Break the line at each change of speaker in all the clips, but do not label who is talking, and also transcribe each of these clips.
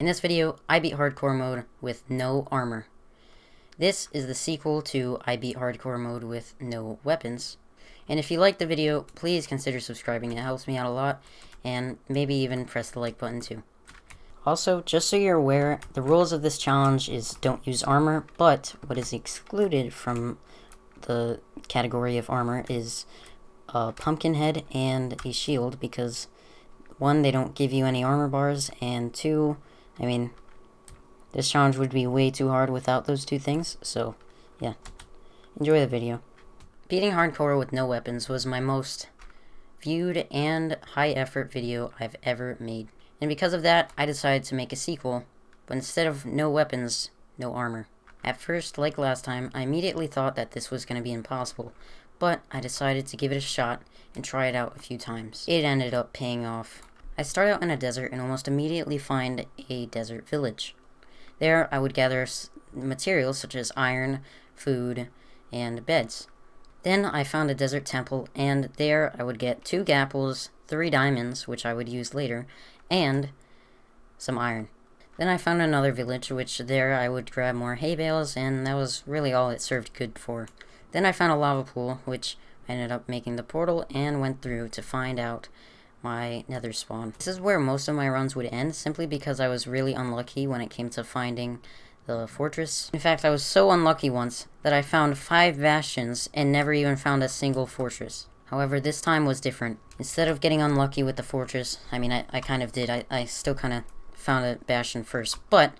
In this video, I beat hardcore mode with no armor. This is the sequel to I beat hardcore mode with no weapons. And if you liked the video, please consider subscribing. It helps me out a lot, and maybe even press the like button too. Also, just so you're aware, the rules of this challenge is don't use armor, but what is excluded from the category of armor is a pumpkin head and a shield, because 1, they don't give you any armor bars, and 2, I mean, this challenge would be way too hard without those 2 things, so yeah. Enjoy the video. Beating hardcore with no weapons was my most viewed and high effort video I've ever made. And because of that, I decided to make a sequel, but instead of no weapons, no armor. At first, like last time, I immediately thought that this was going to be impossible, but I decided to give it a shot and try it out a few times. It ended up paying off. I start out in a desert and almost immediately find a desert village. There, I would gather materials such as iron, food, and beds. Then I found a desert temple, and there I would get 2 gapples, 3 diamonds, which I would use later, and some iron. Then I found another village, which there I would grab more hay bales, and that was really all it served good for. Then I found a lava pool, which I ended up making the portal and went through to find out my nether spawn. This is where most of my runs would end, simply because I was really unlucky when it came to finding the fortress. In fact, I was so unlucky once that I found 5 bastions and never even found a single fortress. However, this time was different. Instead of getting unlucky with the fortress, I mean, I kind of did. I still kind of found a bastion first, but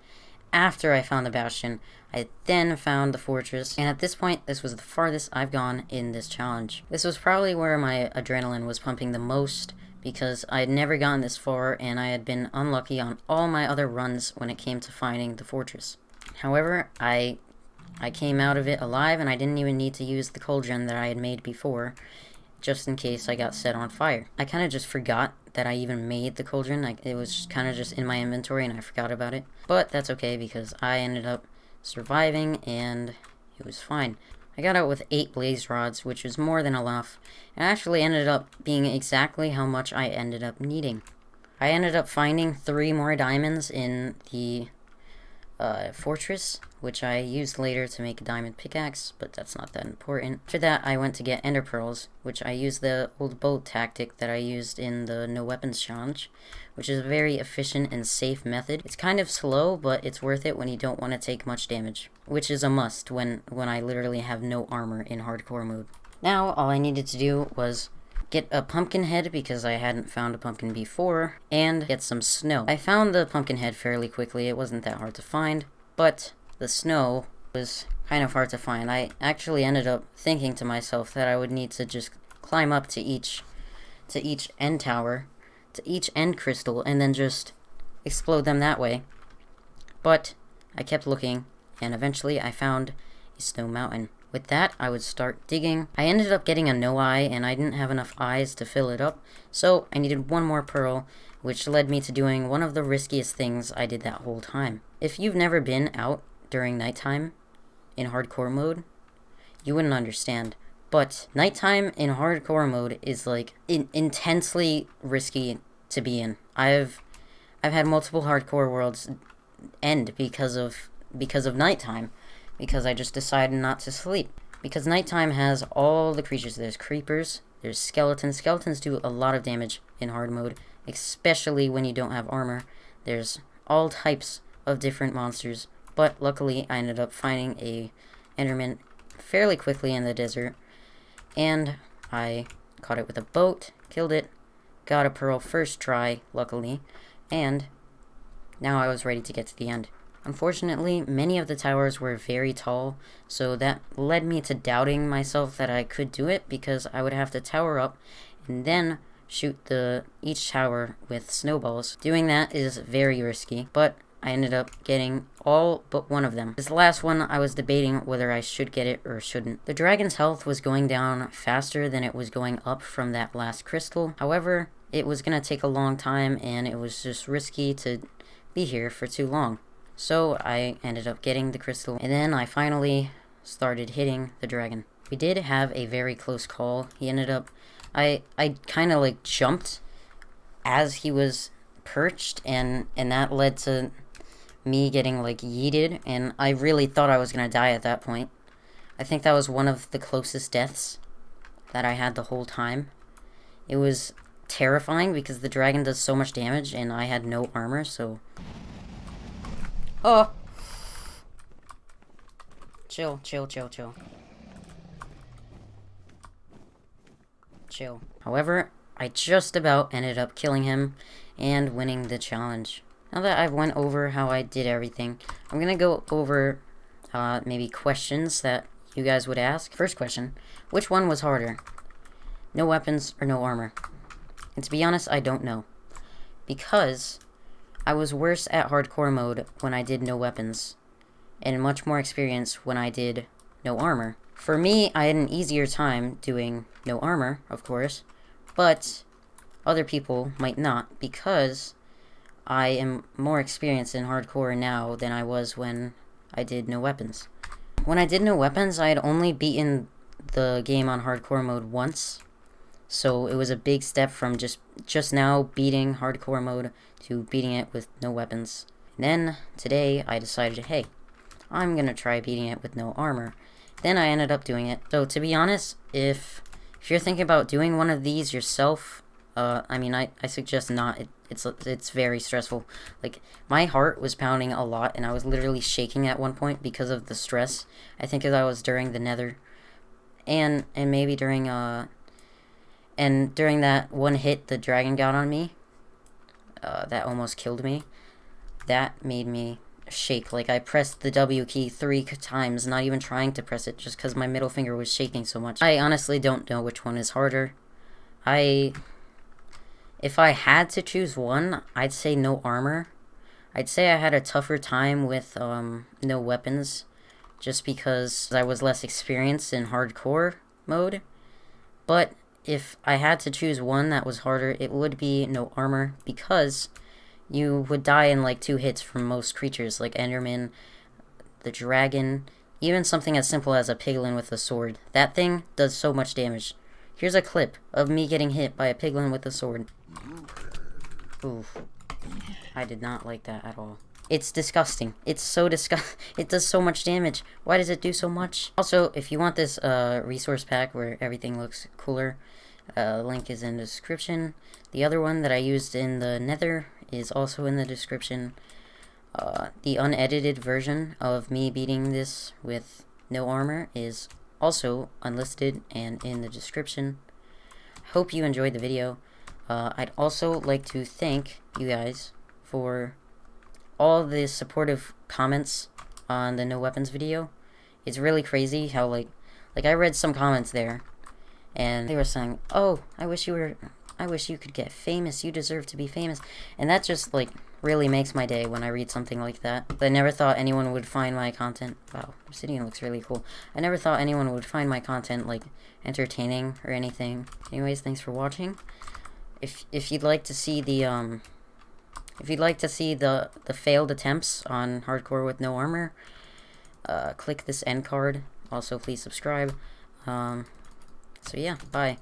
after I found the bastion, I then found the fortress, and at this point, this was the farthest I've gone in this challenge. This was probably where my adrenaline was pumping the most, because I had never gotten this far, and I had been unlucky on all my other runs when it came to finding the fortress. However, I came out of it alive, and I didn't even need to use the cauldron that I had made before, just in case I got set on fire. I kind of just forgot that I even made the cauldron. It was kind of just in my inventory, and I forgot about it. But that's okay, because I ended up surviving, and it was fine. I got out with 8 blaze rods, which was more than enough, and actually ended up being exactly how much I ended up needing. I ended up finding 3 more diamonds in the fortress, which I used later to make a diamond pickaxe, but that's not that important. After that, I went to get ender pearls, which I used the old bolt tactic that I used in the no weapons challenge, which is a very efficient and safe method. It's kind of slow, but it's worth it when you don't want to take much damage, which is a must when I literally have no armor in hardcore mode. Now, all I needed to do was get a pumpkin head, because I hadn't found a pumpkin before, and get some snow. I found the pumpkin head fairly quickly. It wasn't that hard to find, but the snow was kind of hard to find. I actually ended up thinking to myself that I would need to just climb up to each end tower, to each end crystal, and then just explode them that way. But I kept looking, and eventually I found a snow mountain. With that, I would start digging. I ended up getting a no eye, and I didn't have enough eyes to fill it up, so I needed 1 more pearl, which led me to doing one of the riskiest things I did that whole time. If you've never been out during nighttime in hardcore mode, you wouldn't understand. But nighttime in hardcore mode is like intensely risky to be in. I've had multiple hardcore worlds end because of nighttime, because I just decided not to sleep. Because nighttime has all the creatures. There's creepers, there's skeletons. Skeletons do a lot of damage in hard mode, especially when you don't have armor. There's all types of different monsters, but luckily I ended up finding a enderman fairly quickly in the desert, and I caught it with a boat, killed it, got a pearl first try, luckily, and now I was ready to get to the end. Unfortunately, many of the towers were very tall, so that led me to doubting myself that I could do it, because I would have to tower up and then shoot each tower with snowballs. Doing that is very risky, but I ended up getting all but 1 of them. This last one, I was debating whether I should get it or shouldn't. The dragon's health was going down faster than it was going up from that last crystal. However, it was going to take a long time, and it was just risky to be here for too long. So I ended up getting the crystal, and then I finally started hitting the dragon. We did have a very close call. He ended up, I kind of like jumped as he was perched, and that led to me getting like yeeted, and I really thought I was gonna die at that point. I think that was one of the closest deaths that I had the whole time. It was terrifying because the dragon does so much damage and I had no armor, so... Oh! Chill, chill, chill, chill. Chill. However, I just about ended up killing him and winning the challenge. Now that I've went over how I did everything, I'm gonna go over maybe questions that you guys would ask. First question, which one was harder? No weapons or no armor? And to be honest, I don't know. Because I was worse at hardcore mode when I did no weapons, and much more experience when I did no armor. For me, I had an easier time doing no armor, of course, but other people might not, because I am more experienced in hardcore now than I was when I did no weapons. When I did no weapons, I had only beaten the game on hardcore mode once, so it was a big step from just now beating hardcore mode to beating it with no weapons. And then, today, I decided, hey, I'm gonna try beating it with no armor. Then I ended up doing it. So, to be honest, if you're thinking about doing one of these yourself, I suggest not. It's very stressful. Like, my heart was pounding a lot, and I was literally shaking at one point because of the stress. I think that was during the Nether, and maybe during during that one hit the dragon got on me, that almost killed me. That made me shake. Like, I pressed the W key 3 times, not even trying to press it, just because my middle finger was shaking so much. I honestly don't know which one is harder. If I had to choose one, I'd say no armor. I'd say I had a tougher time with no weapons, just because I was less experienced in hardcore mode. But if I had to choose one that was harder, it would be no armor, because you would die in like 2 hits from most creatures, like Enderman, the dragon, even something as simple as a piglin with a sword. That thing does so much damage. Here's a clip of me getting hit by a piglin with a sword. Oof. I did not like that at all. It's disgusting. It's so disgusting. It does so much damage. Why does it do so much? Also, if you want this resource pack where everything looks cooler, link is in the description. The other one that I used in the Nether is also in the description. The unedited version of me beating this with no armor is also unlisted and in the description. Hope you enjoyed the video. I'd also like to thank you guys for all the supportive comments on the no weapons video. It's really crazy how like I read some comments there, and they were saying, "Oh, I wish you could get famous. You deserve to be famous." And that just like really makes my day when I read something like that. I never thought anyone would find my content. Wow, Obsidian looks really cool. I never thought anyone would find my content like entertaining or anything. Anyways, thanks for watching. If you'd like to see the the failed attempts on hardcore with no armor, click this end card. Also, please subscribe. So yeah, bye.